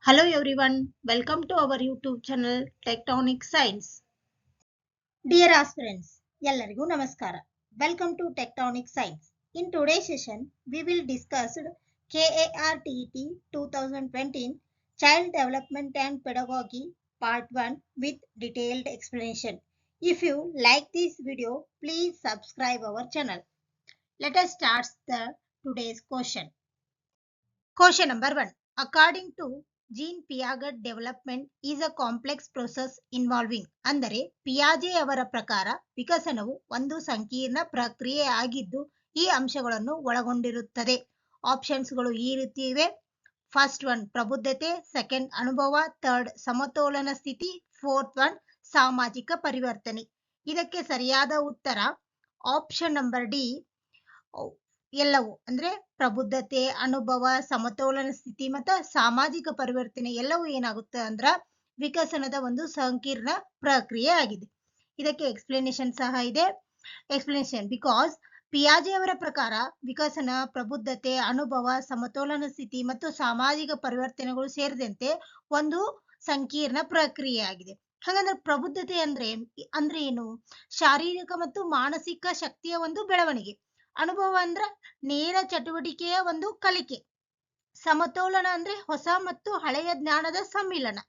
Hello everyone, welcome to our YouTube channel Tectonic Science. Dear aspirants, ಎಲ್ಲರಿಗೂ ನಮಸ್ಕಾರ. Welcome to Tectonic Science. In today's session, we will discuss KARTET 2020 Child Development and Pedagogy Part 1 with detailed explanation. If you like this video, please subscribe our channel. Let us start today's question. Question number 1. According to Jean Piaget, development is a complex process involving ಅಂದರೆ ಪಿಯಾಜೆ ಅವರ ಪ್ರಕಾರ ವಿಕಸನವು ಒಂದು ಸಂಕೀರ್ಣ ಪ್ರಕ್ರಿಯೆ ಆಗಿದ್ದು ಈ ಅಂಶಗಳನ್ನು ಒಳಗೊಂಡಿರುತ್ತದೆ. ಆಪ್ಷನ್ಸ್ಗಳು ಈ ರೀತಿ ಇವೆ. ಫಸ್ಟ್ ಒನ್ ಪ್ರಬುದ್ಧತೆ, ಸೆಕೆಂಡ್ ಅನುಭವ, ಥರ್ಡ್ ಸಮತೋಲನ ಸ್ಥಿತಿ, ಫೋರ್ತ್ ಒನ್ ಸಾಮಾಜಿಕ ಪರಿವರ್ತನೆ. ಇದಕ್ಕೆ ಸರಿಯಾದ ಉತ್ತರ ಆಪ್ಷನ್ ನಂಬರ್ ಡಿ ಎಲ್ಲವೂ ಅಂದ್ರೆ ಪ್ರಬುದ್ಧತೆ, ಅನುಭವ, ಸಮತೋಲನ ಸ್ಥಿತಿ ಮತ್ತು ಸಾಮಾಜಿಕ ಪರಿವರ್ತನೆ ಎಲ್ಲವೂ ಏನಾಗುತ್ತೆ ಅಂದ್ರ ವಿಕಸನದ ಒಂದು ಸಂಕೀರ್ಣ ಪ್ರಕ್ರಿಯೆ ಆಗಿದೆ. ಇದಕ್ಕೆ ಎಕ್ಸ್ಪ್ಲನೇಷನ್ ಸಹ ಇದೆ. ಎಕ್ಸ್ಪ್ಲನೇಷನ್ ಬಿಕಾಸ್ ಪಿಯಾಜೆ ಅವರ ಪ್ರಕಾರ ವಿಕಸನ, ಪ್ರಬುದ್ಧತೆ, ಅನುಭವ, ಸಮತೋಲನ ಸ್ಥಿತಿ ಮತ್ತು ಸಾಮಾಜಿಕ ಪರಿವರ್ತನೆಗಳು ಸೇರಿದಂತೆ ಒಂದು ಸಂಕೀರ್ಣ ಪ್ರಕ್ರಿಯೆ ಆಗಿದೆ. ಹಾಗಂದ್ರೆ ಪ್ರಬುದ್ಧತೆ ಅಂದ್ರೆ ಏನು? ಶಾರೀರಿಕ ಮತ್ತು ಮಾನಸಿಕ ಶಕ್ತಿಯ ಒಂದು ಬೆಳವಣಿಗೆ. ಅನುಭವ ಅಂದ್ರೆ ನೇರ ಚಟುವಟಿಕೆಯ ಒಂದು ಕಲಿಕೆ. ಸಮತೋಲನ ಅಂದ್ರೆ ಹೊಸ ಮತ್ತು ಹಳೆಯ ಜ್ಞಾನದ ಸಮ್ಮಿಲನ.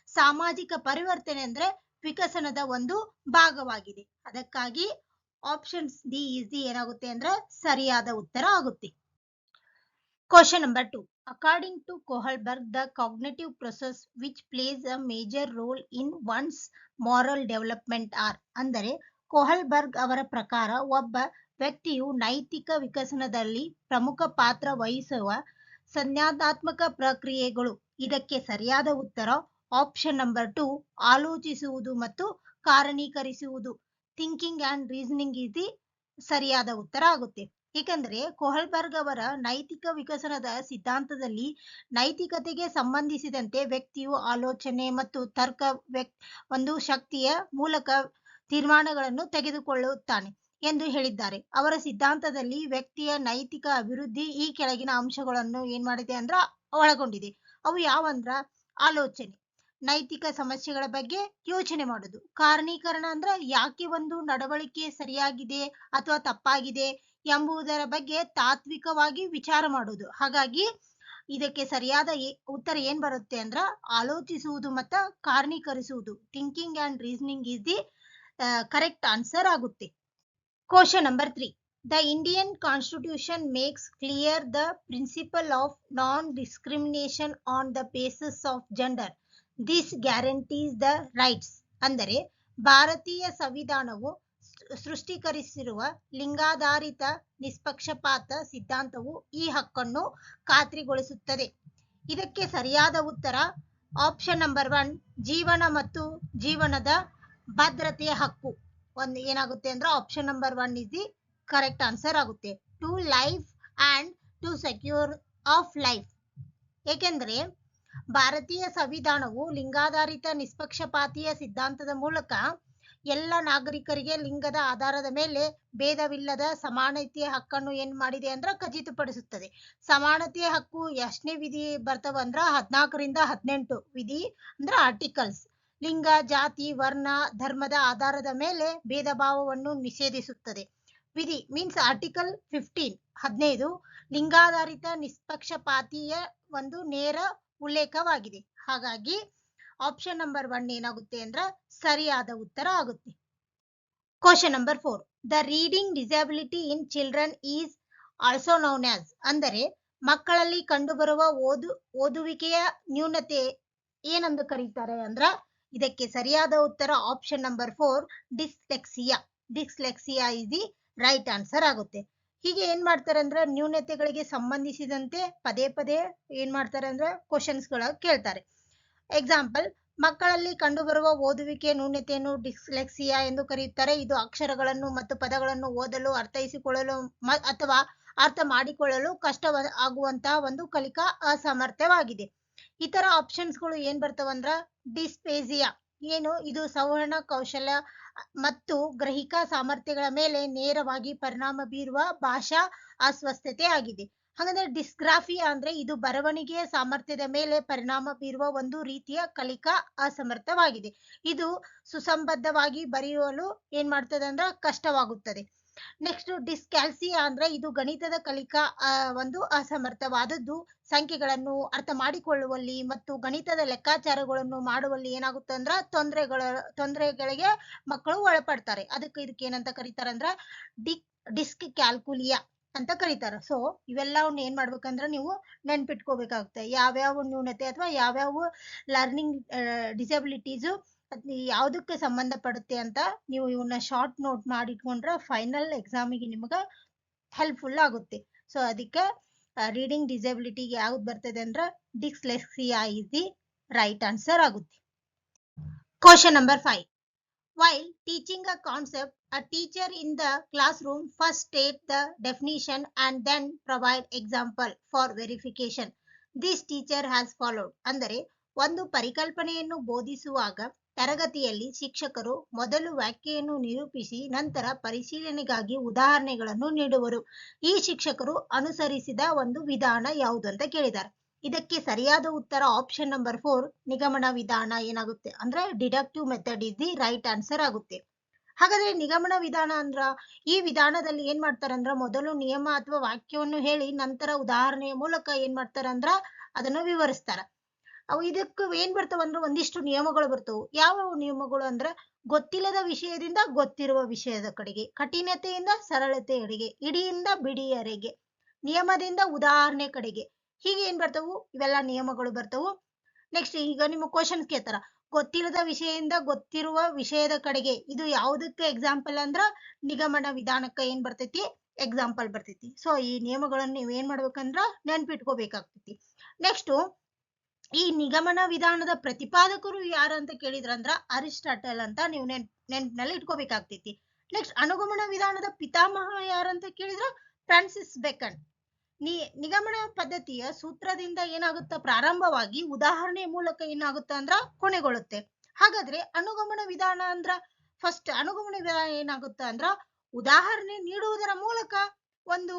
ಸಾಮಾಜಿಕ ಪರಿವರ್ತನೆ ಅಂದ್ರೆ ವಿಕಸನದ ಒಂದು ಭಾಗವಾಗಿದೆ. ಅದಕ್ಕಾಗಿ ಆಪ್ಷನ್ಸ್ ಡಿ ಇಸ್ ದಿ ಏನಾಗುತ್ತೆ ಅಂದ್ರೆ ಸರಿಯಾದ ಉತ್ತರ ಆಗುತ್ತೆ. Question number 2. According to Kohlberg, the cognitive process which plays a major role in one's moral development are ಅಂದರೆ ಕೋಹಲ್ಬರ್ಗ್ ಅವರ ಪ್ರಕಾರ ಒಬ್ಬ ವ್ಯಕ್ತಿಯು ನೈತಿಕ ವಿಕಸನದಲ್ಲಿ ಪ್ರಮುಖ ಪಾತ್ರ ವಹಿಸುವ ಸಂಜ್ಞಾನಾತ್ಮಕ ಪ್ರಕ್ರಿಯೆಗಳು. ಇದಕ್ಕೆ ಸರಿಯಾದ ಉತ್ತರ ಆಪ್ಷನ್ ನಂಬರ್ 2 ಆಲೋಚಿಸುವುದು ಮತ್ತು ಕಾರಣೀಕರಿಸುವುದು. Thinking and reasoning is the ಸರಿಯಾದ ಉತ್ತರ ಆಗುತ್ತೆ. ಏಕೆಂದರೆ ಕೋಹಲ್ಬರ್ಗ್ ಅವರ ನೈತಿಕ ವಿಕಸನದ ಸಿದ್ಧಾಂತದಲ್ಲಿ ನೈತಿಕತೆಗೆ ಸಂಬಂಧಿಸಿದಂತೆ ವ್ಯಕ್ತಿಯು ಆಲೋಚನೆ ಮತ್ತು ತರ್ಕ ಒಂದು ಶಕ್ತಿಯ ಮೂಲಕ ತೀರ್ಮಾನಗಳನ್ನು ತೆಗೆದುಕೊಳ್ಳುತ್ತಾನೆ ಎಂದು ಹೇಳಿದ್ದಾರೆ. ಅವರ ಸಿದ್ಧಾಂತದಲ್ಲಿ ವ್ಯಕ್ತಿಯ ನೈತಿಕ ಅಭಿವೃದ್ಧಿ ಈ ಕೆಳಗಿನ ಅಂಶಗಳನ್ನು ಏನ್ ಮಾಡಿದೆ ಅಂದ್ರ ಒಳಗೊಂಡಿದೆ. ಅವು ಯಾವಂದ್ರ ಆಲೋಚನೆ, ನೈತಿಕ ಸಮಸ್ಯೆಗಳ ಬಗ್ಗೆ ಯೋಚನೆ ಮಾಡೋದು, ಕಾರಣೀಕರಣ ಅಂದ್ರ ಯಾಕೆ ಒಂದು ನಡವಳಿಕೆ ಸರಿಯಾಗಿದೆ ಅಥವಾ ತಪ್ಪಾಗಿದೆ ಎಂಬುದರ ಬಗ್ಗೆ ತಾತ್ವಿಕವಾಗಿ ವಿಚಾರ ಮಾಡೋದು. ಹಾಗಾಗಿ ಇದಕ್ಕೆ ಸರಿಯಾದ ಉತ್ತರ ಏನ್ ಬರುತ್ತೆ ಅಂದ್ರ ಆಲೋಚಿಸುವುದು ಮತ್ತು ಕಾರಣೀಕರಿಸುವುದು. Thinking and reasoning is the correct answer ಆಗುತ್ತೆ. Question number 3. The Indian Constitution makes clear the principle of non-discrimination on the basis of gender. This guarantees the rights. ಅಂದರೆ ಭಾರತೀಯ ಸಂವಿಧಾನವು ಸೃಷ್ಟೀಕರಿಸಿರುವ ಲಿಂಗಾಧಾರಿತ ನಿಷ್ಪಕ್ಷಪಾತ ಸಿದ್ಧಾಂತವು ಈ ಹಕ್ಕನ್ನು ಖಾತ್ರಿಗೊಳಿಸುತ್ತದೆ. ಇದಕ್ಕೆ ಸರಿಯಾದ ಉತ್ತರ ಆಪ್ಷನ್ ನಂಬರ್ 1 ಜೀವನ ಮತ್ತು ಜೀವನದ ಭದ್ರತೆಯ ಹಕ್ಕು. ಒಂದು ಏನಾಗುತ್ತೆ ಅಂದ್ರೆ option number 1 is the correct answer ಆಗುತ್ತೆ. To life and to secure of life. ಏಕೆಂದರೆ ಭಾರತೀಯ ಸಂವಿಧಾನವು ಲಿಂಗಾಧಾರಿತ ನಿಷ್ಪಕ್ಷಪಾತೀಯ ಸಿದ್ಧಾಂತದ ಮೂಲಕ ಎಲ್ಲ ನಾಗರಿಕರಿಗೆ ಲಿಂಗದ ಆಧಾರದ ಮೇಲೆ ಭೇದವಿಲ್ಲದ ಸಮಾನತೆಯ ಹಕ್ಕನ್ನು ಏನ್ ಮಾಡಿದೆ ಅಂದ್ರೆ ಖಚಿತಪಡಿಸುತ್ತದೆ. ಸಮಾನತೆಯ ಹಕ್ಕು ಎಷ್ಟನೇ ವಿಧಿ ಬರ್ತವ ಅಂದ್ರ 14ರಿಂದ 18 ವಿಧಿ ಅಂದ್ರೆ ಆರ್ಟಿಕಲ್ಸ್. ಲಿಂಗ, ಜಾತಿ, ವರ್ಣ, ಧರ್ಮದ ಆಧಾರದ ಮೇಲೆ ಭೇದ ಭಾವವನ್ನು ನಿಷೇಧಿಸುತ್ತದೆ. ವಿಧಿ ಮೀನ್ಸ್ ಆರ್ಟಿಕಲ್ 15 ಲಿಂಗಾಧಾರಿತ ನಿಷ್ಪಕ್ಷಪಾತೀಯ ಒಂದು ನೇರ ಉಲ್ಲೇಖವಾಗಿದೆ. ಹಾಗಾಗಿ ಆಪ್ಷನ್ ನಂಬರ್ 1 ಏನಾಗುತ್ತೆ ಅಂದ್ರೆ ಸರಿಯಾದ ಉತ್ತರ ಆಗುತ್ತೆ. Question number 4. The reading disability in children is also known as ಅಂದರೆ ಮಕ್ಕಳಲ್ಲಿ ಕಂಡುಬರುವ ಓದುವಿಕೆಯ ನ್ಯೂನತೆ ಏನೆಂದು ಕರೀತಾರೆ ಅಂದ್ರ ಇದಕ್ಕೆ ಸರಿಯಾದ ಉತ್ತರ option number 4 dyslexia. Dyslexia is the right answer ಆಗುತ್ತೆ. ಹೀಗೆ ಏನ್ ಮಾಡ್ತಾರೆ ಅಂದ್ರೆ ನ್ಯೂನತೆಗಳಿಗೆ ಸಂಬಂಧಿಸಿದಂತೆ ಪದೇ ಪದೇ ಏನ್ ಮಾಡ್ತಾರೆ ಅಂದ್ರೆ ಕ್ವಶನ್ಸ್ಗಳ ಕೇಳ್ತಾರೆ. ಎಕ್ಸಾಂಪಲ್, ಮಕ್ಕಳಲ್ಲಿ ಕಂಡುಬರುವ ಓದುವಿಕೆ ನ್ಯೂನತೆಯನ್ನು ಡಿಸ್ಲೆಕ್ಸಿಯಾ ಎಂದು ಕರೆಯುತ್ತಾರೆ. ಇದು ಅಕ್ಷರಗಳನ್ನು ಮತ್ತು ಪದಗಳನ್ನು ಓದಲು, ಅರ್ಥೈಸಿಕೊಳ್ಳಲು ಅಥವಾ ಅರ್ಥ ಮಾಡಿಕೊಳ್ಳಲು ಕಷ್ಟ ಆಗುವಂತಹ ಒಂದು ಕಲಿಕಾ ಅಸಾಮರ್ಥ್ಯವಾಗಿದೆ. ಇತರ ಆಪ್ಷನ್ಸ್ಗಳು ಏನ್ ಬರ್ತಾವಂದ್ರ ಡಿಸ್ಪೇಸಿಯಾ ಏನು ಇದು ಸಂವಹನ ಕೌಶಲ್ಯ ಮತ್ತು ಗ್ರಹಿಕಾ ಸಾಮರ್ಥ್ಯಗಳ ಮೇಲೆ ನೇರವಾಗಿ ಪರಿಣಾಮ ಬೀರುವ ಭಾಷಾ ಅಸ್ವಸ್ಥತೆ ಆಗಿದೆ. ಹಾಗಂದ್ರೆ ಡಿಸ್ಗ್ರಾಫಿಯಾ ಅಂದ್ರೆ ಇದು ಬರವಣಿಗೆಯ ಸಾಮರ್ಥ್ಯದ ಮೇಲೆ ಪರಿಣಾಮ ಬೀರುವ ಒಂದು ರೀತಿಯ ಕಲಿಕಾ ಅಸಮರ್ಥವಾಗಿದೆ. ಇದು ಸುಸಂಬದ್ಧವಾಗಿ ಬರೆಯಲು ಏನ್ ಮಾಡ್ತದೆ ಅಂದ್ರೆ ಕಷ್ಟವಾಗುತ್ತದೆ. ನೆಕ್ಸ್ಟ್ ಡಿಸ್ಕ್ಯಾಲ್ಸಿಯಾ ಅಂದ್ರೆ ಇದು ಗಣಿತದ ಕಲಿಕಾ ಒಂದು ಅಸಮರ್ಥವಾದದ್ದು. ಸಂಖ್ಯೆಗಳನ್ನು ಅರ್ಥ ಮಾಡಿಕೊಳ್ಳುವಲ್ಲಿ ಮತ್ತು ಗಣಿತದ ಲೆಕ್ಕಾಚಾರಗಳನ್ನು ಮಾಡುವಲ್ಲಿ ಏನಾಗುತ್ತೆ ಅಂದ್ರ ತೊಂದರೆಗಳಿಗೆ ಮಕ್ಕಳು ಒಳಪಡ್ತಾರೆ. ಇದಕ್ಕೆ ಏನಂತ ಕರೀತಾರೆ ಅಂದ್ರ ಡಿಸ್ಕ್ ಕ್ಯಾಲ್ಕುಲಿಯಾ ಅಂತ ಕರೀತಾರೆ. ಸೊ ಇವೆಲ್ಲವನ್ನ ಏನ್ ಮಾಡ್ಬೇಕಂದ್ರ ನೀವು ನೆನ್ಪಿಟ್ಕೋಬೇಕಾಗುತ್ತೆ. ಯಾವ್ಯಾವ ನ್ಯೂನತೆ ಅಥವಾ ಯಾವ್ಯಾವ ಲರ್ನಿಂಗ್ ಡಿಸಬಿಲಿಟೀಸು ಯಾವುದಕ್ಕೆ ಸಂಬಂಧಪಡುತ್ತೆ ಅಂತ ನೀವು ಇವನ್ನ ಶಾರ್ಟ್ ನೋಟ್ ಮಾಡಿಟ್ಕೊಂಡ್ರೆ ಫೈನಲ್ ಎಕ್ಸಾಮಿಗೆ ನಿಮ್ಗೆ ಹೆಲ್ಪ್ಫುಲ್ ಆಗುತ್ತೆ. ಸೊ ಅದಕ್ಕೆ ರೀಡಿಂಗ್ ಡಿಸಬಿಲಿಟಿಗೆ ಯಾವ್ದು ಬರ್ತದೆ ಅಂದ್ರೆ dyslexia is the right answer ಆಗುತ್ತೆ. Question number 5. While teaching a concept, a teacher in the classroom first state the definition and then provide example for verification. This teacher has followed. ಅಂದರೆ ಒಂದು ಪರಿಕಲ್ಪನೆಯನ್ನು ಬೋಧಿಸುವಾಗ ತರಗತಿಯಲ್ಲಿ ಶಿಕ್ಷಕರು ಮೊದಲು ವ್ಯಾಖ್ಯೆಯನ್ನು ನಿರೂಪಿಸಿ ನಂತರ ಪರಿಶೀಲನೆಗಾಗಿ ಉದಾಹರಣೆಗಳನ್ನು ನೀಡುವರು. ಈ ಶಿಕ್ಷಕರು ಅನುಸರಿಸಿದ ಒಂದು ವಿಧಾನ ಯಾವುದು ಅಂತ ಕೇಳಿದ್ದಾರೆ. ಇದಕ್ಕೆ ಸರಿಯಾದ ಉತ್ತರ ಆಪ್ಷನ್ ನಂಬರ್ 4 ನಿಗಮನ ವಿಧಾನ ಏನಾಗುತ್ತೆ ಅಂದ್ರೆ deductive method is the right answer ಆಗುತ್ತೆ. ಹಾಗಾದ್ರೆ ನಿಗಮನ ವಿಧಾನ ಅಂದ್ರ ಈ ವಿಧಾನದಲ್ಲಿ ಏನ್ ಮಾಡ್ತಾರಂದ್ರ ಮೊದಲು ನಿಯಮ ಅಥವಾ ವಾಕ್ಯವನ್ನು ಹೇಳಿ ನಂತರ ಉದಾಹರಣೆಯ ಮೂಲಕ ಏನ್ ಮಾಡ್ತಾರಂದ್ರ ಅದನ್ನು ವಿವರಿಸ್ತಾರ. ಇದಕ್ಕೆ ಏನ್ ಬರ್ತಾವಂದ್ರ ಒಂದಿಷ್ಟು ನಿಯಮಗಳು ಬರ್ತವು. ಯಾವ ನಿಯಮಗಳು ಅಂದ್ರ ಗೊತ್ತಿಲ್ಲದ ವಿಷಯದಿಂದ ಗೊತ್ತಿರುವ ವಿಷಯದ ಕಡೆಗೆ, ಕಠಿಣತೆಯಿಂದ ಸರಳತೆಯೆಡೆಗೆ, ಇಡಿಯಿಂದ ಬಿಡಿಯರೆಗೆ, ನಿಯಮದಿಂದ ಉದಾಹರಣೆ ಕಡೆಗೆ, ಹೀಗೆ ಏನ್ ಬರ್ತವು ಇವೆಲ್ಲ ನಿಯಮಗಳು ಬರ್ತವು. ನೆಕ್ಸ್ಟ್ ಈಗ ನಿಮ್ಮ ಕ್ವಶನ್ ಕೇಳ್ತಾರ ಗೊತ್ತಿಲ್ಲದ ವಿಷಯದಿಂದ ಗೊತ್ತಿರುವ ವಿಷಯದ ಕಡೆಗೆ ಇದು ಯಾವುದಕ್ಕೆ ಎಕ್ಸಾಂಪಲ್ ಅಂದ್ರ ನಿಗಮನ ವಿಧಾನಕ್ಕೆ ಏನ್ ಬರ್ತೈತಿ ಎಕ್ಸಾಂಪಲ್ ಬರ್ತೈತಿ. ಸೊ ಈ ನಿಯಮಗಳನ್ನ ನೀವ್ ಏನ್ ಮಾಡ್ಬೇಕಂದ್ರ ನೆನ್ಪಿಟ್ಕೋಬೇಕಾಗ್ತೈತಿ. ನೆಕ್ಸ್ಟ್ ಈ ನಿಗಮನ ವಿಧಾನದ ಪ್ರತಿಪಾದಕರು ಯಾರು ಅಂತ ಕೇಳಿದ್ರಂದ್ರ ಅರಿಸ್ಟಾಟಲ್ ಅಂತ ನೀವು ನೆನ್ಪಿನಲ್ಲಿ ಇಟ್ಕೋಬೇಕಾಗ್ತೈತಿ. ನೆಕ್ಸ್ಟ್ ಅನುಗಮನ ವಿಧಾನದ ಪಿತಾಮಹ ಯಾರಂತ ಕೇಳಿದ್ರ ಫ್ರಾನ್ಸಿಸ್ ಬೇಕನ್. ನಿಗಮನ ಪದ್ಧತಿಯ ಸೂತ್ರದಿಂದ ಏನಾಗುತ್ತ ಪ್ರಾರಂಭವಾಗಿ ಉದಾಹರಣೆ ಮೂಲಕ ಏನಾಗುತ್ತೆ ಅಂದ್ರ ಕೊನೆಗೊಳ್ಳುತ್ತೆ. ಹಾಗಾದ್ರೆ ಅನುಗಮನ ವಿಧಾನ ಅಂದ್ರ ಫಸ್ಟ್ ಅನುಗಮನ ವಿಧಾನ ಏನಾಗುತ್ತೆ ಅಂದ್ರ ಉದಾಹರಣೆ ನೀಡುವುದರ ಮೂಲಕ ಒಂದು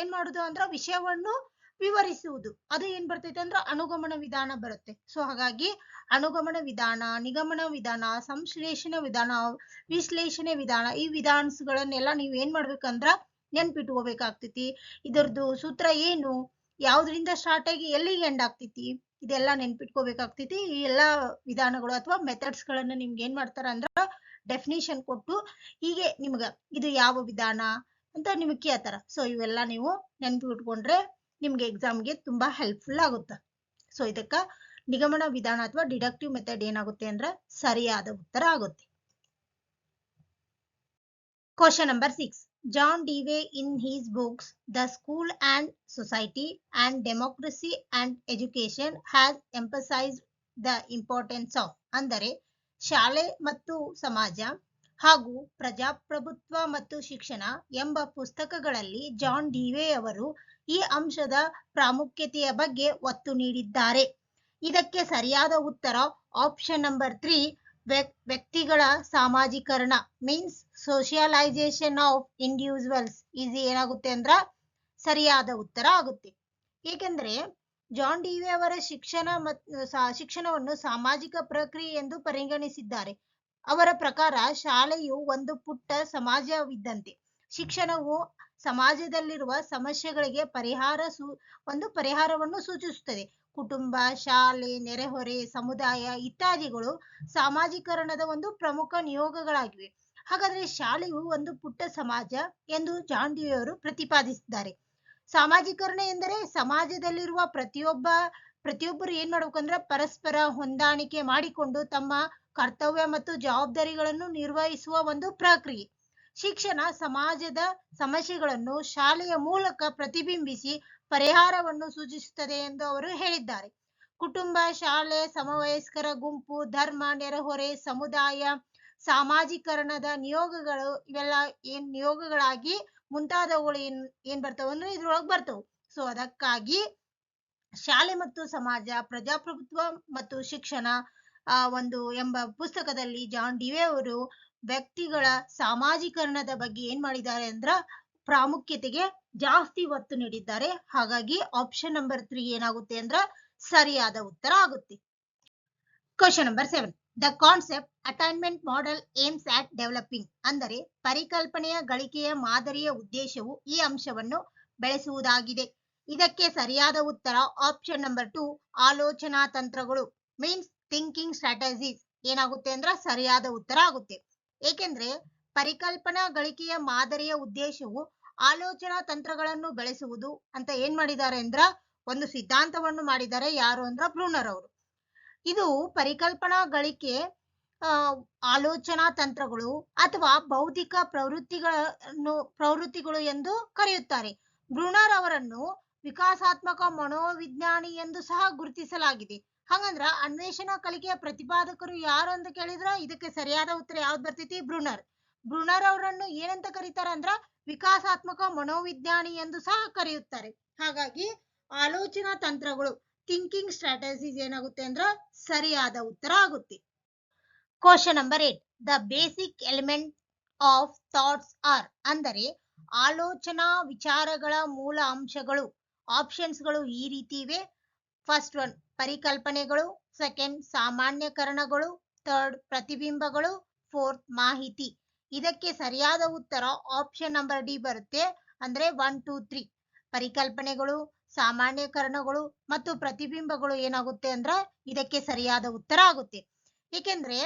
ಏನ್ ಮಾಡುದು ಅಂದ್ರ ವಿಷಯವನ್ನು ವಿವರಿಸುವುದು. ಅದು ಏನ್ ಬರ್ತೈತೆ ಅಂದ್ರ ಅನುಗಮನ ವಿಧಾನ ಬರುತ್ತೆ. ಸೊ ಹಾಗಾಗಿ ಅನುಗಮನ ವಿಧಾನ, ನಿಗಮನ ವಿಧಾನ, ಸಂಶ್ಲೇಷಣೆ ವಿಧಾನ, ವಿಶ್ಲೇಷಣೆ ವಿಧಾನ ಈ ವಿಧಾನಗಳನ್ನೆಲ್ಲ ನೀವ್ ಏನ್ ಮಾಡ್ಬೇಕಂದ್ರ ನೆನ್ಪಿಟ್ಕೋಬೇಕಾಗ್ತೈತಿ. ಇದರದ್ದು ಸೂತ್ರ ಏನು, ಯಾವ್ದ್ರಿಂದ ಸ್ಟಾರ್ಟ್ ಆಗಿ ಎಲ್ಲಿಗೆ ಎಂಡ್ ಆಗ್ತೈತಿ ಇದೆಲ್ಲ ನೆನ್ಪಿಟ್ಕೋಬೇಕಾಗ್ತೈತಿ. ಈ ಎಲ್ಲಾ ವಿಧಾನಗಳು ಅಥವಾ ಮೆಥಡ್ಸ್ ಗಳನ್ನ ನಿಮ್ಗೆ ಏನ್ ಮಾಡ್ತಾರ ಅಂದ್ರ ಡೆಫಿನಿಷನ್ ಕೊಟ್ಟು ಹೀಗೆ ನಿಮ್ಗ ಇದು ಯಾವ ವಿಧಾನ ಅಂತ ನಿಮ್ಗೆ ಕೇಳ್ತಾರ. ಸೊ ಇವೆಲ್ಲ ನೀವು ನೆನ್ಪಿಟ್ಕೊಂಡ್ರೆ ನಿಮ್ಗೆ ಎಕ್ಸಾಮ್ಗೆ ತುಂಬಾ ಹೆಲ್ಪ್ಫುಲ್ ಆಗುತ್ತೆ. ಸೊ ಇದಕ್ಕ ನಿಗಮನ ವಿಧಾನ ಅಥವಾ ಡಿಡಕ್ಟಿವ್ ಮೆಥಡ್ ಏನಾಗುತ್ತೆ ಅಂದ್ರೆ ಸರಿಯಾದ ಉತ್ತರ ಆಗುತ್ತೆ. Question number 6. John Dewey in his books The School and Society and Democracy and Education has emphasized the importance of. ಅಂದರೆ ಶಾಲೆ ಮತ್ತು ಸಮಾಜ ಹಾಗೂ ಪ್ರಜಾಪ್ರಭುತ್ವ ಮತ್ತು ಶಿಕ್ಷಣ ಎಂಬ ಪುಸ್ತಕಗಳಲ್ಲಿ ಜಾನ್ ಡಿವೆ ಅವರು ಈ ಅಂಶದ ಪ್ರಾಮುಖ್ಯತೆಯ ಬಗ್ಗೆ ಒತ್ತು ನೀಡಿದ್ದಾರೆ. ಇದಕ್ಕೆ ಸರಿಯಾದ ಉತ್ತರ ಆಪ್ಷನ್ ನಂಬರ್ 3 ವ್ಯಕ್ತಿಗಳ ಸಾಮಾಜೀಕರಣ ಮೀನ್ಸ್ ಸೋಷಿಯಲೈಸೇಷನ್ ಆಫ್ ಇಂಡಿವಿಜುವಲ್ಸ್ ಇದು ಏನಾಗುತ್ತೆ ಅಂದ್ರ ಸರಿಯಾದ ಉತ್ತರ ಆಗುತ್ತೆ. ಏಕೆಂದ್ರೆ ಜಾನ್ ಡಿವೆ ಅವರ ಶಿಕ್ಷಣವನ್ನು ಸಾಮಾಜಿಕ ಪ್ರಕ್ರಿಯೆ ಎಂದು ಪರಿಗಣಿಸಿದ್ದಾರೆ. ಅವರ ಪ್ರಕಾರ ಶಾಲೆಯು ಒಂದು ಪುಟ್ಟ ಸಮಾಜವಿದ್ದಂತೆ. ಶಿಕ್ಷಣವು ಸಮಾಜದಲ್ಲಿರುವ ಸಮಸ್ಯೆಗಳಿಗೆ ಪರಿಹಾರವನ್ನು ಸೂಚಿಸುತ್ತದೆ. ಕುಟುಂಬ, ಶಾಲೆ, ನೆರೆಹೊರೆ, ಸಮುದಾಯ ಇತ್ಯಾದಿಗಳು ಸಾಮಾಜೀಕರಣದ ಒಂದು ಪ್ರಮುಖ ನಿಯೋಗಗಳಾಗಿವೆ. ಹಾಗಾದ್ರೆ ಶಾಲೆಯು ಒಂದು ಪುಟ್ಟ ಸಮಾಜ ಎಂದು ಜಾನ್ ಡಿವೆ ಅವರು ಪ್ರತಿಪಾದಿಸಿದ್ದಾರೆ. ಸಾಮಾಜೀಕರಣ ಎಂದರೆ ಸಮಾಜದಲ್ಲಿರುವ ಪ್ರತಿಯೊಬ್ಬರು ಏನ್ ಮಾಡ್ಬೇಕಂದ್ರೆ ಪರಸ್ಪರ ಹೊಂದಾಣಿಕೆ ಮಾಡಿಕೊಂಡು ತಮ್ಮ ಕರ್ತವ್ಯ ಮತ್ತು ಜವಾಬ್ದಾರಿಗಳನ್ನು ನಿರ್ವಹಿಸುವ ಒಂದು ಪ್ರಕ್ರಿಯೆ. ಶಿಕ್ಷಣ ಸಮಾಜದ ಸಮಸ್ಯೆಗಳನ್ನು ಶಾಲೆಯ ಮೂಲಕ ಪ್ರತಿಬಿಂಬಿಸಿ ಪರಿಹಾರವನ್ನು ಸೂಚಿಸುತ್ತದೆ ಎಂದು ಅವರು ಹೇಳಿದ್ದಾರೆ. ಕುಟುಂಬ, ಶಾಲೆ, ಸಮವಯಸ್ಕರ ಗುಂಪು, ಧರ್ಮ, ನೆರೆಹೊರೆ, ಸಮುದಾಯ, ಸಾಮಾಜೀಕರಣದ ನಿಯೋಗಗಳು ಇವೆಲ್ಲ ಏನ್ ನಿಯೋಗಗಳಾಗಿ ಮುಂತಾದವುಗಳು ಏನ್ ಬರ್ತಾವ ಅಂದ್ರೆ ಇದ್ರೊಳಗೆ ಬರ್ತವು. ಸೊ ಅದಕ್ಕಾಗಿ ಶಾಲೆ ಮತ್ತು ಸಮಾಜ, ಪ್ರಜಾಪ್ರಭುತ್ವ ಮತ್ತು ಶಿಕ್ಷಣ ಎಂಬ ಪುಸ್ತಕದಲ್ಲಿ ಜಾನ್ ಡಿವೆ ಅವರು ವ್ಯಕ್ತಿಗಳ ಸಾಮಾಜೀಕರಣದ ಬಗ್ಗೆ ಏನ್ ಮಾಡಿದ್ದಾರೆ ಅಂದ್ರ ಪ್ರಾಮುಖ್ಯತೆಗೆ ಜಾಸ್ತಿ ಒತ್ತು ನೀಡಿದ್ದಾರೆ. ಹಾಗಾಗಿ ಆಪ್ಷನ್ ನಂಬರ್ 3 ಏನಾಗುತ್ತೆ ಅಂದ್ರೆ ಸರಿಯಾದ ಉತ್ತರ ಆಗುತ್ತೆ. Question number 7. The concept attainment model aims at developing ಅಂದರೆ ಪರಿಕಲ್ಪನೆಯ ಗಳಿಕೆಯ ಮಾದರಿಯ ಉದ್ದೇಶವು ಈ ಅಂಶವನ್ನು ಬೆಳೆಸುವುದಾಗಿದೆ. ಇದಕ್ಕೆ ಸರಿಯಾದ ಉತ್ತರ ಆಪ್ಷನ್ ನಂಬರ್ 2 ಆಲೋಚನಾ ತಂತ್ರಗಳು ಮೀನ್ಸ್ ಥಿಂಕಿಂಗ್ ಸ್ಟ್ರಾಟಜೀಸ್ ಏನಾಗುತ್ತೆ ಅಂದ್ರೆ ಸರಿಯಾದ ಉತ್ತರ ಆಗುತ್ತೆ. ಏಕೆಂದ್ರೆ ಪರಿಕಲ್ಪನಾ ಗಳಿಕೆಯ ಮಾದರಿಯ ಉದ್ದೇಶವು ಆಲೋಚನಾ ತಂತ್ರಗಳನ್ನು ಬೆಳೆಸುವುದು ಅಂತ ಏನ್ ಮಾಡಿದ್ದಾರೆ ಅಂದ್ರ ಒಂದು ಸಿದ್ಧಾಂತವನ್ನು ಮಾಡಿದ್ದಾರೆ. ಯಾರು ಅಂದ್ರ ಬ್ರೂನರ್ ಅವರು. ಇದು ಪರಿಕಲ್ಪನಾ ಗಳಿಕೆ ಆಲೋಚನಾ ತಂತ್ರಗಳು ಅಥವಾ ಬೌದ್ಧಿಕ ಪ್ರವೃತ್ತಿಗಳು ಎಂದು ಕರೆಯುತ್ತಾರೆ. ಬ್ರೂನರ್ ಅವರನ್ನು ವಿಕಾಸಾತ್ಮಕ ಮನೋವಿಜ್ಞಾನಿ ಎಂದು ಸಹ ಗುರುತಿಸಲಾಗಿದೆ. ಹಾಗಂದ್ರ ಅನ್ವೇಷಣಾ ಕಲಿಕೆಯ ಪ್ರತಿಪಾದಕರು ಯಾರು ಅಂತ ಕೇಳಿದ್ರ ಇದಕ್ಕೆ ಸರಿಯಾದ ಉತ್ತರ ಯಾವ್ದು ಬರ್ತೈತಿ? ಬ್ರೂನರ್. ಬ್ರೂನರ್ ಅವರನ್ನು ಏನಂತ ಕರೀತಾರ ಅಂದ್ರ ವಿಕಾಸಾತ್ಮಕ ಮನೋವಿಜ್ಞಾನಿ ಎಂದು ಸಹ ಕರೆಯುತ್ತಾರೆ. ಹಾಗಾಗಿ ಆಲೋಚನಾ ತಂತ್ರಗಳು ಥಿಂಕಿಂಗ್ ಸ್ಟ್ರಾಟಜೀಸ್ ಏನಾಗುತ್ತೆ ಅಂದ್ರ ಸರಿಯಾದ ಉತ್ತರ ಆಗುತ್ತೆ. Question number 8. The basic element of thoughts are ಅಂದರೆ ಆಲೋಚನಾ ವಿಚಾರಗಳ ಮೂಲ ಅಂಶಗಳು. ಆಪ್ಷನ್ಸ್ಗಳು ಈ ರೀತಿ ಇವೆ. ಫಸ್ಟ್ ಒನ್ ಪರಿಕಲ್ಪನೆಗಳು, ಸೆಕೆಂಡ್ ಸಾಮಾನ್ಯಕರಣಗಳು, ಥರ್ಡ್ ಪ್ರತಿಬಿಂಬಗಳು, ಫೋರ್ತ್ ಮಾಹಿತಿ. ಇದಕ್ಕೆ ಸರಿಯಾದ ಉತ್ತರ ಆಪ್ಷನ್ ನಂಬರ್ ಡಿ ಬರುತ್ತೆ. ಅಂದ್ರೆ 1, 2, 3 ಪರಿಕಲ್ಪನೆಗಳು, ಸಾಮಾನ್ಯಕರಣಗಳು ಮತ್ತು ಪ್ರತಿಬಿಂಬಗಳು ಏನಾಗುತ್ತೆ ಅಂದ್ರ ಇದಕ್ಕೆ ಸರಿಯಾದ ಉತ್ತರ ಆಗುತ್ತೆ. ಏಕೆಂದ್ರೆ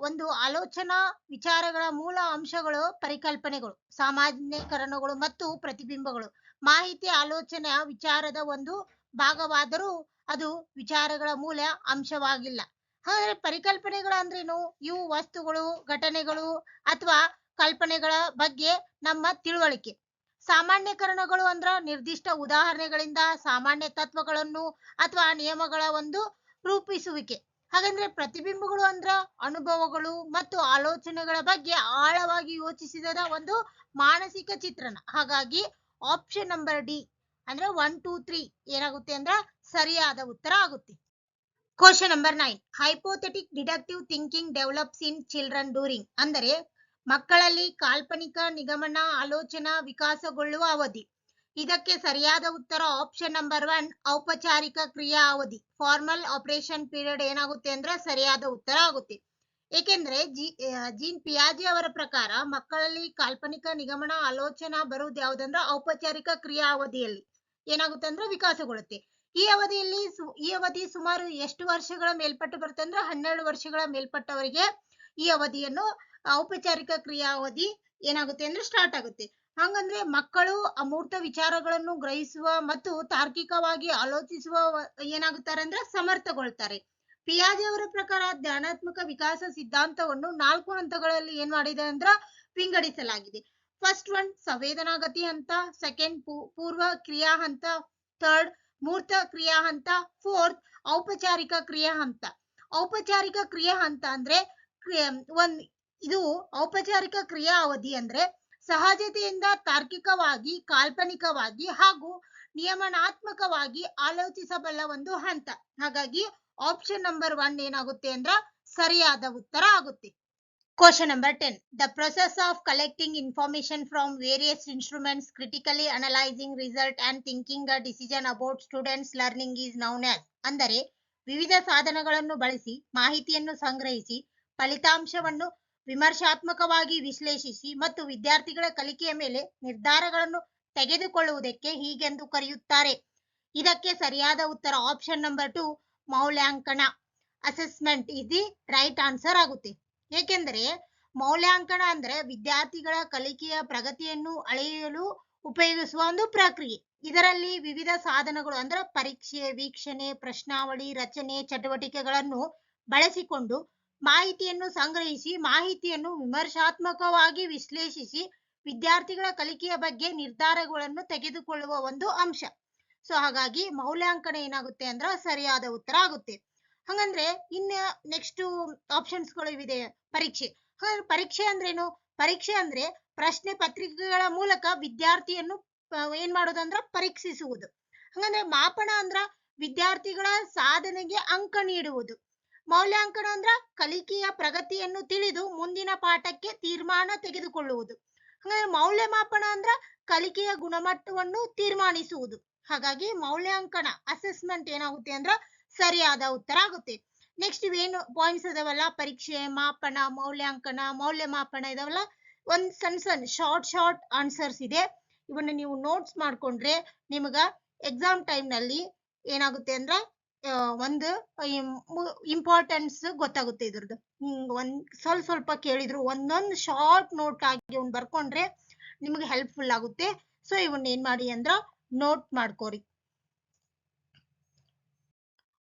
ಒಂದು ಆಲೋಚನಾ ವಿಚಾರಗಳ ಮೂಲ ಅಂಶಗಳು ಪರಿಕಲ್ಪನೆಗಳು, ಸಾಮಾನ್ಯಕರಣಗಳು ಮತ್ತು ಪ್ರತಿಬಿಂಬಗಳು. ಮಾಹಿತಿ ಆಲೋಚನಾ ವಿಚಾರದ ಒಂದು ಭಾಗವಾದರೂ ಅದು ವಿಚಾರಗಳ ಮೂಲ ಅಂಶವಾಗಿಲ್ಲ. ಹಾಗಾದ್ರೆ ಪರಿಕಲ್ಪನೆಗಳು ಅಂದ್ರೇನು? ಇವು ವಸ್ತುಗಳು, ಘಟನೆಗಳು ಅಥವಾ ಕಲ್ಪನೆಗಳ ಬಗ್ಗೆ ನಮ್ಮ ತಿಳುವಳಿಕೆ. ಸಾಮಾನ್ಯಕರಣಗಳು ಅಂದ್ರ ನಿರ್ದಿಷ್ಟ ಉದಾಹರಣೆಗಳಿಂದ ಸಾಮಾನ್ಯ ತತ್ವಗಳನ್ನು ಅಥವಾ ನಿಯಮಗಳ ಒಂದು ರೂಪಿಸುವಿಕೆ. ಹಾಗಂದ್ರೆ ಪ್ರತಿಬಿಂಬಗಳು ಅಂದ್ರ ಅನುಭವಗಳು ಮತ್ತು ಆಲೋಚನೆಗಳ ಬಗ್ಗೆ ಆಳವಾಗಿ ಯೋಚಿಸಿದ ಒಂದು ಮಾನಸಿಕ ಚಿತ್ರಣ. ಹಾಗಾಗಿ ಆಪ್ಷನ್ ನಂಬರ್ ಡಿ ಅಂದ್ರೆ 1, 2, 3 ಏನಾಗುತ್ತೆ ಅಂದ್ರ ಸರಿಯಾದ ಉತ್ತರ ಆಗುತ್ತೆ. Question number 9. Hypothetic deductive thinking develops in children during ಅಂದರೆ ಮಕ್ಕಳಲ್ಲಿ ಕಾಲ್ಪನಿಕ ನಿಗಮನ ಆಲೋಚನಾ ವಿಕಾಸಗೊಳ್ಳುವ ಅವಧಿ. ಇದಕ್ಕೆ ಸರಿಯಾದ ಉತ್ತರ ಆಪ್ಷನ್ ನಂಬರ್ 1 ಔಪಚಾರಿಕ ಕ್ರಿಯಾ ಅವಧಿ. ಫಾರ್ಮಲ್ ಆಪರೇಷನ್ ಪೀರಿಯಡ್ ಏನಾಗುತ್ತೆ ಅಂದ್ರೆ ಸರಿಯಾದ ಉತ್ತರ ಆಗುತ್ತೆ. ಏಕೆಂದ್ರೆ ಜೀನ್ ಪಿಯಾಜೆ ಅವರ ಪ್ರಕಾರ ಮಕ್ಕಳಲ್ಲಿ ಕಾಲ್ಪನಿಕ ನಿಗಮನ ಆಲೋಚನಾ ಬರುವುದು ಯಾವುದಂದ್ರ ಔಪಚಾರಿಕ ಕ್ರಿಯಾ ಅವಧಿಯಲ್ಲಿ ಏನಾಗುತ್ತೆ ಅಂದ್ರೆ ವಿಕಾಸಗೊಳ್ಳುತ್ತೆ. ಈ ಅವಧಿ ಸುಮಾರು ಎಷ್ಟು ವರ್ಷಗಳ ಮೇಲ್ಪಟ್ಟು ಬರುತ್ತೆ ಅಂದ್ರೆ 12 ವರ್ಷಗಳ ಮೇಲ್ಪಟ್ಟವರಿಗೆ ಈ ಅವಧಿಯನ್ನು ಔಪಚಾರಿಕ ಕ್ರಿಯಾ ಅವಧಿ ಏನಾಗುತ್ತೆ ಅಂದ್ರೆ ಸ್ಟಾರ್ಟ್ ಆಗುತ್ತೆ. ಹಂಗಂದ್ರೆ ಮಕ್ಕಳು ಅಮೂರ್ತ ವಿಚಾರಗಳನ್ನು ಗ್ರಹಿಸುವ ಮತ್ತು ತಾರ್ಕಿಕವಾಗಿ ಆಲೋಚಿಸುವ ಏನಾಗುತ್ತಾರೆ ಅಂದ್ರೆ ಸಮರ್ಥಗೊಳ್ತಾರೆ. ಪಿಯಾಜೆ ಅವರ ಪ್ರಕಾರ ಜ್ಞಾನಾತ್ಮಕ ವಿಕಾಸ ಸಿದ್ಧಾಂತವನ್ನು 4 ಹಂತಗಳಲ್ಲಿ ಏನ್ ಮಾಡಿದೆ ಅಂದ್ರ ವಿಂಗಡಿಸಲಾಗಿದೆ. ಫಸ್ಟ್ ಒನ್ ಸಂವೇದನಾಗತಿ ಹಂತ, ಸೆಕೆಂಡ್ ಪೂರ್ವ ಕ್ರಿಯಾ ಹಂತ, ಥರ್ಡ್ ಮೂರ್ತ ಕ್ರಿಯಾ ಹಂತ, ಫೋರ್ತ್ ಔಪಚಾರಿಕ ಕ್ರಿಯಾ ಹಂತ. ಔಪಚಾರಿಕ ಕ್ರಿಯಾ ಹಂತ ಅಂದ್ರೆ ಇದು ಔಪಚಾರಿಕ ಕ್ರಿಯಾ ಅವಧಿ ಅಂದ್ರೆ ಸಹಜತೆಯಿಂದ ತಾರ್ಕಿಕವಾಗಿ, ಕಾಲ್ಪನಿಕವಾಗಿ ಹಾಗೂ ನಿಯಮನಾತ್ಮಕವಾಗಿ ಆಲೋಚಿಸಬಲ್ಲ ಒಂದು ಹಂತ. ಹಾಗಾಗಿ ಆಪ್ಷನ್ ನಂಬರ್ 1 ಏನಾಗುತ್ತೆ ಅಂದ್ರ ಸರಿಯಾದ ಉತ್ತರ ಆಗುತ್ತೆ. Question number 10. The process of collecting information from various instruments, critically analysing result and thinking a decision about students learning is known as ಅಂದರೆ ವಿವಿಧ ಸಾಧನಗಳನ್ನು ಬಳಸಿ ಮಾಹಿತಿಯನ್ನು ಸಂಗ್ರಹಿಸಿ ಫಲಿತಾಂಶವನ್ನು ವಿಮರ್ಶಾತ್ಮಕವಾಗಿ ವಿಶ್ಲೇಷಿಸಿ ಮತ್ತು ವಿದ್ಯಾರ್ಥಿಗಳ ಕಲಿಕೆಯ ಮೇಲೆ ನಿರ್ಧಾರಗಳನ್ನು ತೆಗೆದುಕೊಳ್ಳುವುದಕ್ಕೆ ಹೀಗೆಂದು ಕರೆಯುತ್ತಾರೆ. ಇದಕ್ಕೆ ಸರಿಯಾದ ಉತ್ತರ ಆಪ್ಷನ್ ನಂಬರ್ 2 ಮೌಲ್ಯಾಂಕನ. Assessment is the right answer ಆಗುತ್ತೆ. ಏಕೆಂದರೆ ಮೌಲ್ಯಾಂಕನ ಅಂದ್ರೆ ವಿದ್ಯಾರ್ಥಿಗಳ ಕಲಿಕೆಯ ಪ್ರಗತಿಯನ್ನು ಅಳೆಯಲು ಉಪಯೋಗಿಸುವ ಒಂದು ಪ್ರಕ್ರಿಯೆ. ಇದರಲ್ಲಿ ವಿವಿಧ ಸಾಧನಗಳು ಅಂದ್ರೆ ಪರೀಕ್ಷೆ, ವೀಕ್ಷಣೆ, ಪ್ರಶ್ನಾವಳಿ ರಚನೆ, ಚಟುವಟಿಕೆಗಳನ್ನು ಬಳಸಿಕೊಂಡು ಮಾಹಿತಿಯನ್ನು ಸಂಗ್ರಹಿಸಿ ಮಾಹಿತಿಯನ್ನು ವಿಮರ್ಶಾತ್ಮಕವಾಗಿ ವಿಶ್ಲೇಷಿಸಿ ವಿದ್ಯಾರ್ಥಿಗಳ ಕಲಿಕೆಯ ಬಗ್ಗೆ ನಿರ್ಧಾರಗಳನ್ನು ತೆಗೆದುಕೊಳ್ಳುವ ಒಂದು ಅಂಶ. ಸೊ ಹಾಗಾಗಿ ಮೌಲ್ಯಾಂಕನ ಏನಾಗುತ್ತೆ ಅಂದ್ರೆ ಸರಿಯಾದ ಉತ್ತರ ಆಗುತ್ತೆ. ಹಂಗಂದ್ರೆ ಇನ್ನ ನೆಕ್ಸ್ಟ್ ಆಪ್ಷನ್ಸ್ ಗಳು ಇದೆ ಪರೀಕ್ಷೆ. ಪರೀಕ್ಷೆ ಅಂದ್ರೇನು? ಪರೀಕ್ಷೆ ಅಂದ್ರೆ ಪ್ರಶ್ನೆ ಪತ್ರಿಕೆಗಳ ಮೂಲಕ ವಿದ್ಯಾರ್ಥಿಯನ್ನು ಏನ್ ಮಾಡೋದಂದ್ರ ಪರೀಕ್ಷಿಸುವುದು. ಹಂಗಂದ್ರೆ ಮಾಪನ ಅಂದ್ರ ವಿದ್ಯಾರ್ಥಿಗಳ ಸಾಧನೆಗೆ ಅಂಕ ನೀಡುವುದು. ಮೌಲ್ಯಾಂಕನ ಅಂದ್ರ ಕಲಿಕೆಯ ಪ್ರಗತಿಯನ್ನು ತಿಳಿದು ಮುಂದಿನ ಪಾಠಕ್ಕೆ ತೀರ್ಮಾನ ತೆಗೆದುಕೊಳ್ಳುವುದು. ಹಾಗಾದ್ರೆ ಮೌಲ್ಯಮಾಪನ ಅಂದ್ರ ಕಲಿಕೆಯ ಗುಣಮಟ್ಟವನ್ನು ತೀರ್ಮಾನಿಸುವುದು. ಹಾಗಾಗಿ ಮೌಲ್ಯಾಂಕನ ಅಸೆಸ್ಮೆಂಟ್ ಏನಾಗುತ್ತೆ ಅಂದ್ರ ಸರಿಯಾದ ಉತ್ತರ ಆಗುತ್ತೆ. ನೆಕ್ಸ್ಟ್ ಇವೇನು ಪಾಯಿಂಟ್ಸ್ ಅದಾವಲ್ಲ, ಪರೀಕ್ಷೆ, ಮಾಪನ, ಮೌಲ್ಯಾಂಕನ, ಮೌಲ್ಯಮಾಪನ ಇದಾವಲ್ಲ, ಒಂದ್ ಸಣ್ಣ ಶಾರ್ಟ್ ಆನ್ಸರ್ಸ್ ಇದೆ. ಇವನ್ನ ನೀವು ನೋಟ್ಸ್ ಮಾಡ್ಕೊಂಡ್ರೆ ನಿಮಗ ಎಕ್ಸಾಮ್ ಟೈಮ್ ನಲ್ಲಿ ಏನಾಗುತ್ತೆ ಅಂದ್ರ ಒಂದು ಇಂಪಾರ್ಟೆನ್ಸ್ ಗೊತ್ತಾಗುತ್ತೆ ಇದ್ರದ್ದು. ಒಂದ್ ಸ್ವಲ್ಪ ಕೇಳಿದ್ರು ಒಂದೊಂದು ಶಾರ್ಟ್ ನೋಟ್ ಆಗಿ ಒಂದ್ ಬರ್ಕೊಂಡ್ರೆ ನಿಮ್ಗೆ ಹೆಲ್ಪ್ಫುಲ್ ಆಗುತ್ತೆ. ಸೊ ಇವನ್ನ ಏನ್ ಮಾಡಿ ಅಂದ್ರ ನೋಟ್ ಮಾಡ್ಕೋರಿ.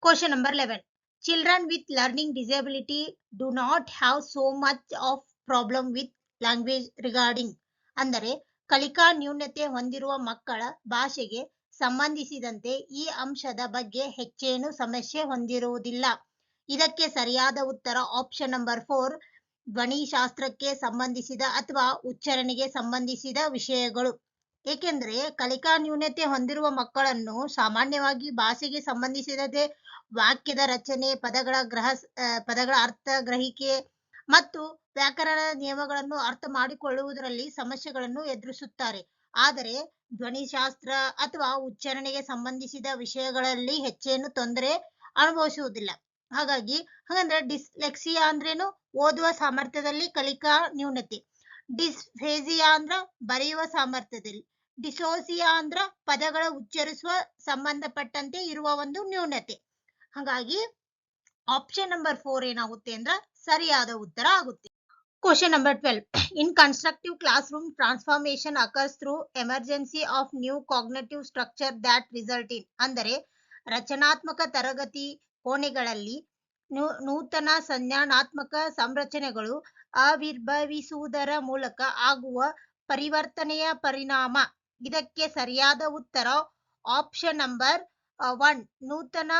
Question number 11. Children with learning disability do not have so much of problem with language regarding. ಅಂದರೆ ಕಲಿಕಾ ನ್ಯೂನತೆ ಹೊಂದಿರುವ ಮಕ್ಕಳ ಭಾಷೆಗೆ ಸಂಬಂಧಿಸಿದಂತೆ ಈ ಅಂಶದ ಬಗ್ಗೆ ಹೆಚ್ಚೇನು ಸಮಸ್ಯೆ ಹೊಂದಿರುವುದಿಲ್ಲ. ಇದಕ್ಕೆ ಸರಿಯಾದ ಉತ್ತರ ಆಪ್ಷನ್ ನಂಬರ್ 4, ಧ್ವನಿಶಾಸ್ತ್ರಕ್ಕೆ ಸಂಬಂಧಿಸಿದ ಅಥವಾ ಉಚ್ಚಾರಣೆಗೆ ಸಂಬಂಧಿಸಿದ ವಿಷಯಗಳು. ಏಕೆಂದ್ರೆ ಕಲಿಕಾ ನ್ಯೂನತೆ ಹೊಂದಿರುವ ಮಕ್ಕಳನ್ನು ಸಾಮಾನ್ಯವಾಗಿ ಭಾಷೆಗೆ ಸಂಬಂಧಿಸಿದಂತೆ ವಾಕ್ಯದ ರಚನೆ, ಪದಗಳ ಅರ್ಥ ಗ್ರಹಿಕೆ ಮತ್ತು ವ್ಯಾಕರಣ ನಿಯಮಗಳನ್ನು ಅರ್ಥ ಮಾಡಿಕೊಳ್ಳುವುದರಲ್ಲಿ ಸಮಸ್ಯೆಗಳನ್ನು ಎದುರಿಸುತ್ತಾರೆ. ಆದರೆ ಧ್ವನಿಶಾಸ್ತ್ರ ಅಥವಾ ಉಚ್ಚಾರಣೆಗೆ ಸಂಬಂಧಿಸಿದ ವಿಷಯಗಳಲ್ಲಿ ಹೆಚ್ಚೇನು ತೊಂದರೆ ಅನುಭವಿಸುವುದಿಲ್ಲ. ಹಾಗಂದ್ರೆ ಡಿಸ್ಲೆಕ್ಸಿಯಾ ಅಂದ್ರೇನು? ಓದುವ ಸಾಮರ್ಥ್ಯದಲ್ಲಿ ಕಲಿಕಾ ನ್ಯೂನತೆ. ಡಿಸ್ಫೇಸಿಯಾ ಅಂದ್ರ ಬರೆಯುವ ಸಾಮರ್ಥ್ಯದಲ್ಲಿ. ಡಿಸೋಸಿಯಾ ಅಂದ್ರ ಪದಗಳ ಉಚ್ಚರಿಸುವ ಸಂಬಂಧಪಟ್ಟಂತೆ ಇರುವ ಒಂದು ನ್ಯೂನತೆ. ಹಾಗಾಗಿ ಆಪ್ಷನ್ ನಂಬರ್ 4 ಏನಾಗುತ್ತೆ ಅಂದ್ರ ಸರಿಯಾದ ಉತ್ತರ ಆಗುತ್ತೆ. Question number 12. In constructive classroom, transformation occurs through emergency of new cognitive structure that result in. ಅಂದರೆ ರಚನಾತ್ಮಕ ತರಗತಿ ಕೋಣೆಗಳಲ್ಲಿ ನೂತನ ಸಂಜ್ಞಾನಾತ್ಮಕ ಸಂರಚನೆಗಳು ಆವಿರ್ಭವಿಸುವುದರ ಮೂಲಕ ಆಗುವ ಪರಿವರ್ತನೆಯ ಪರಿಣಾಮ. ಇದಕ್ಕೆ ಸರಿಯಾದ ಉತ್ತರ ಆಪ್ಷನ್ ನಂಬರ್ 1, ನೂತನ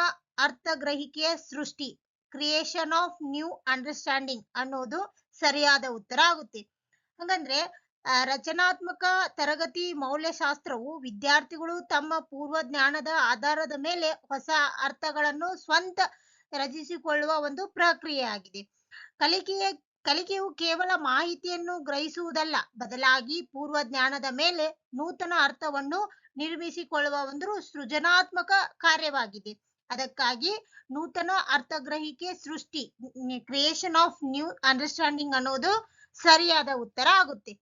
ಅರ್ಥಗ್ರಹಿಕೆಯ ಸೃಷ್ಟಿ, ಕ್ರಿಯೇಷನ್ ಆಫ್ ನ್ಯೂ ಅಂಡರ್ಸ್ಟ್ಯಾಂಡಿಂಗ್ ಅನ್ನೋದು ಸರಿಯಾದ ಉತ್ತರ ಆಗುತ್ತೆ. ಹಾಗಂದ್ರೆ ರಚನಾತ್ಮಕ ತರಗತಿ ಮೌಲ್ಯಶಾಸ್ತ್ರವು ವಿದ್ಯಾರ್ಥಿಗಳು ತಮ್ಮ ಪೂರ್ವ ಜ್ಞಾನದ ಆಧಾರದ ಮೇಲೆ ಹೊಸ ಅರ್ಥಗಳನ್ನು ಸ್ವಂತ ರಚಿಸಿಕೊಳ್ಳುವ ಒಂದು ಪ್ರಕ್ರಿಯೆ ಆಗಿದೆ. ಕಲಿಕೆಯು ಕೇವಲ ಮಾಹಿತಿಯನ್ನು ಗ್ರಹಿಸುವುದಲ್ಲ, ಬದಲಾಗಿ ಪೂರ್ವ ಜ್ಞಾನದ ಮೇಲೆ ನೂತನ ಅರ್ಥವನ್ನು ನಿರ್ಮಿಸಿಕೊಳ್ಳುವ ಒಂದು ಸೃಜನಾತ್ಮಕ ಕಾರ್ಯವಾಗಿದೆ. ಅದಕ್ಕಾಗಿ ನೂತನ ಅರ್ಥಗ್ರಹಿಕೆ ಸೃಷ್ಟಿ, ಕ್ರಿಯೇಷನ್ ಆಫ್ ನ್ಯೂ ಅಂಡರ್ಸ್ಟ್ಯಾಂಡಿಂಗ್ ಅನ್ನೋದು ಸರಿಯಾದ ಉತ್ತರ ಆಗುತ್ತೆ.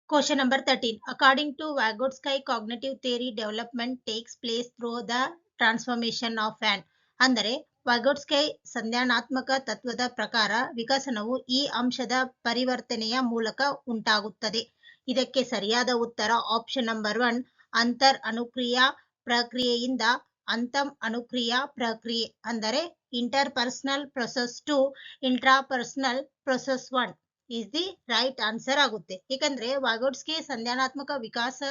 Question number 13. According to Vygotsky, cognitive theory development takes place through the transformation of an. ಅಂದರೆ ವೈಗೋಟ್ಸ್ಕೈ ಸಂಜ್ಞಾನಾತ್ಮಕ ತತ್ವದ ಪ್ರಕಾರ ವಿಕಸನವು ಈ ಅಂಶದ ಪರಿವರ್ತನೆಯ ಮೂಲಕ ಉಂಟಾಗುತ್ತದೆ. ಇದಕ್ಕೆ ಸರಿಯಾದ ಉತ್ತರ ಆಪ್ಷನ್ ನಂಬರ್ 1, ಅಂತರ್ ಅನುಕ್ರಿಯಾ ಪ್ರಕ್ರಿಯೆಯಿಂದ ಅಂತಂ ಅನುಕ್ರಿಯಾ ಪ್ರಕ್ರಿಯೆ. ಅಂದರೆ interpersonal process to intrapersonal process 1 is the right answer ಆಗುತ್ತೆ. ಏಕೆಂದ್ರೆ ವೈಗೋಟ್ಸ್ಕೈ ಸಂಜ್ಞಾನಾತ್ಮಕ ವಿಕಾಸ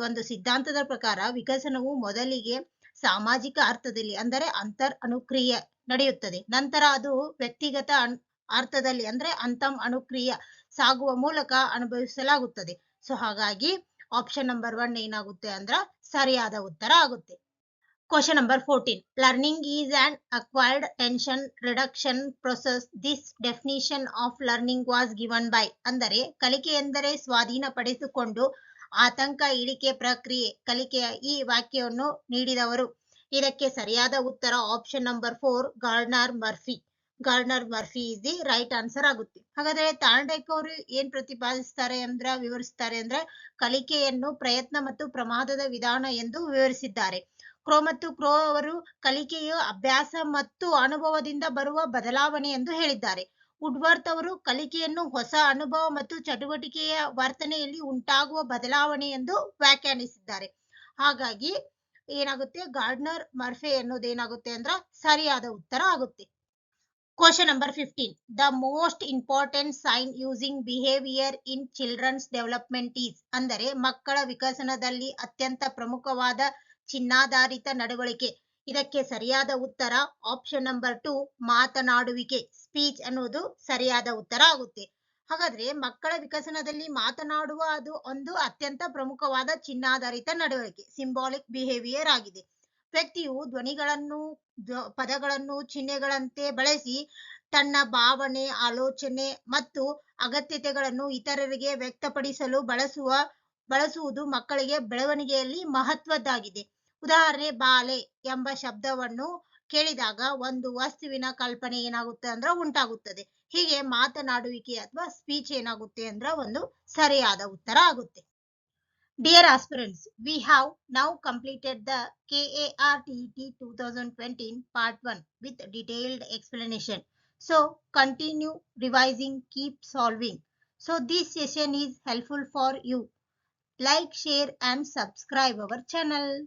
ಒಂದು ಸಿದ್ಧಾಂತದ ಪ್ರಕಾರ ವಿಕಸನವು ಮೊದಲಿಗೆ ಸಾಮಾಜಿಕ ಅರ್ಥದಲ್ಲಿ ಅಂದರೆ ಅಂತರ್ ಅನುಕ್ರಿಯೆ ನಡೆಯುತ್ತದೆ. ನಂತರ ಅದು ವ್ಯಕ್ತಿಗತ ಅರ್ಥದಲ್ಲಿ ಅಂದ್ರೆ ಅಂತಂ ಅನುಕ್ರಿಯೆ ಸಾಗುವ ಮೂಲಕ ಅನುಭವಿಸಲಾಗುತ್ತದೆ. ಸೊ ಹಾಗಾಗಿ ಆಪ್ಷನ್ ನಂಬರ್ 1 ಏನಾಗುತ್ತೆ ಅಂದ್ರ ಸರಿಯಾದ ಉತ್ತರ ಆಗುತ್ತೆ. Question number 14. Learning is an acquired tension reduction process. This definition of learning was given by. ಅಂದರೆ ಕಲಿಕೆ ಎಂದರೆ ಸ್ವಾಧೀನಪಡಿಸಿಕೊಂಡು ಆತಂಕ ಇಳಿಕೆ ಪ್ರಕ್ರಿಯೆ, ಕಲಿಕೆಯ ಈ ವಾಕ್ಯವನ್ನು ನೀಡಿದವರು. ಇದಕ್ಕೆ ಸರಿಯಾದ ಉತ್ತರ option number 4, Gardner Murphy is the right answer ಆಗುತ್ತೆ. ಹಾಗಾದ್ರೆ ಥಾರ್ನ್ಡೈಕ್ ಅವರು ಏನ್ ಪ್ರತಿಪಾದಿಸ್ತಾರೆ ವಿವರಿಸ್ತಾರೆ ಅಂದ್ರೆ ಕಲಿಕೆಯನ್ನು ಪ್ರಯತ್ನ ಮತ್ತು ಪ್ರಮಾದದ ವಿಧಾನ ಎಂದು ವಿವರಿಸಿದ್ದಾರೆ. ಕ್ರೋ ಅವರು ಕಲಿಕೆಯು ಅಭ್ಯಾಸ ಮತ್ತು ಅನುಭವದಿಂದ ಬರುವ ಬದಲಾವಣೆ ಎಂದು ಹೇಳಿದ್ದಾರೆ. ವುಡ್ವರ್ತ್ ಅವರು ಕಲಿಕೆಯನ್ನು ಹೊಸ ಅನುಭವ ಮತ್ತು ಚಟುವಟಿಕೆಯ ವರ್ತನೆಯಲ್ಲಿ ಉಂಟಾಗುವ ಬದಲಾವಣೆ ಎಂದು ವ್ಯಾಖ್ಯಾನಿಸಿದ್ದಾರೆ. ಹಾಗಾಗಿ ಏನಾಗುತ್ತೆ, ಗಾರ್ಡ್ನರ್ ಮರ್ಫೆ ಅನ್ನೋದೇನಾಗುತ್ತೆ ಅಂದ್ರ ಸರಿಯಾದ ಉತ್ತರ ಆಗುತ್ತೆ. Question number 15. The most important sign using behaviour in children's development is. ಅಂದರೆ ಮಕ್ಕಳ ವಿಕಸನದಲ್ಲಿ ಅತ್ಯಂತ ಪ್ರಮುಖವಾದ ಚಿಹ್ನಾಧಾರಿತ ನಡವಳಿಕೆ. ಇದಕ್ಕೆ ಸರಿಯಾದ ಉತ್ತರ ಆಪ್ಷನ್ ನಂಬರ್ 2, ಮಾತನಾಡುವಿಕೆ, ಸ್ಪೀಚ್ ಅನ್ನೋದು ಸರಿಯಾದ ಉತ್ತರ ಆಗುತ್ತೆ. ಹಾಗಾದ್ರೆ ಮಕ್ಕಳ ವಿಕಸನದಲ್ಲಿ ಮಾತನಾಡುವ ಅದು ಒಂದು ಅತ್ಯಂತ ಪ್ರಮುಖವಾದ ಚಿಹ್ನಾಧಾರಿತ ನಡವಳಿಕೆ, ಸಿಂಬಾಲಿಕ್ ಬಿಹೇವಿಯರ್ ಆಗಿದೆ. ವ್ಯಕ್ತಿಯು ಧ್ವನಿಗಳನ್ನು ಪದಗಳನ್ನು ಚಿಹ್ನೆಗಳಂತೆ ಬಳಸಿ ತನ್ನ ಭಾವನೆ, ಆಲೋಚನೆ ಮತ್ತು ಅಗತ್ಯತೆಗಳನ್ನು ಇತರರಿಗೆ ವ್ಯಕ್ತಪಡಿಸಲು ಬಳಸುವುದು ಮಕ್ಕಳಿಗೆ ಬೆಳವಣಿಗೆಯಲ್ಲಿ ಮಹತ್ವದ್ದಾಗಿದೆ. ಉದಾಹರಣೆ, ಬಾಲೆ ಎಂಬ ಶಬ್ದವನ್ನು ಕೇಳಿದಾಗ ಒಂದು ವಸ್ತುವಿನ ಕಲ್ಪನೆ ಏನಾಗುತ್ತೆ ಅಂದ್ರೆ ಉಂಟಾಗುತ್ತದೆ. ಹೀಗೆ ಮಾತನಾಡುವಿಕೆ ಅಥವಾ ಸ್ಪೀಚ್ ಏನಾಗುತ್ತೆ ಅಂದ್ರೆ ಒಂದು ಸರಿಯಾದ ಉತ್ತರ ಆಗುತ್ತೆ. Dear aspirants, we have now completed the KARTET 2020 part 1 with detailed explanation. So continue revising, keep solving. So this session is helpful for you. Like, share and subscribe our channel.